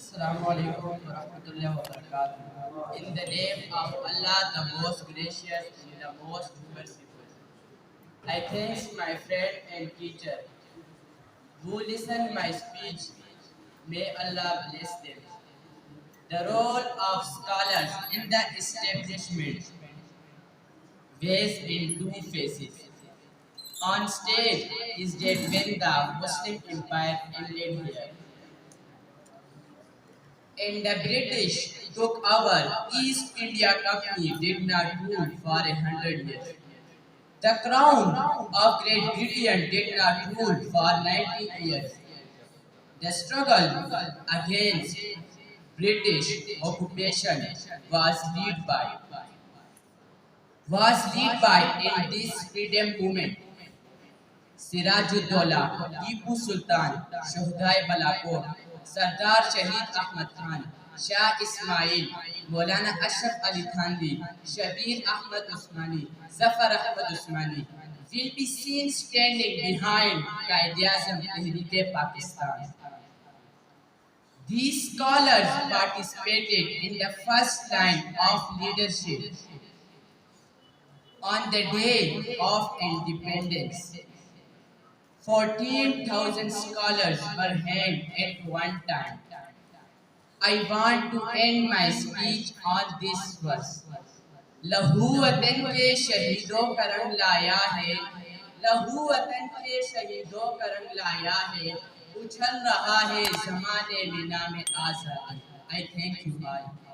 Assalamu alaikum wa rahmatullahi wa barakatuh. In the name of Allah, the most gracious and the most merciful. I thank my friend and teacher who listened my speech. May Allah bless them. The role of scholars in the establishment weighs in two phases. On stage is that when the Muslim Empire ended here, and the British took over, East India Company did not rule for 100 years. The crown of Great Britain did not rule for 90 years. The struggle against British occupation was led by in this freedom movement Siraj-ud-Daulah, Tipu Sultan, शहदाए बलाकोट, सरदार शहीद अहमद खान, शाह इस्माइल, मौलाना अशरफ अली थानवी, शबीर अहमद उस्मानी, जफर अहमद उस्मानी will be seen standing behind Qaid-e-Azam Tehreek-e-Pakistan. These scholars participated in the first line of leadership on the day of independence. 14,000 scholars were hanged at one time. I want to end my speech on this verse. लहू वतन के शहीदों का रंग लाया है, लहू वतन के शहीदों का रंग लाया है, उछल रहा है ज़माने में नाम आज़ादी. I thank you all.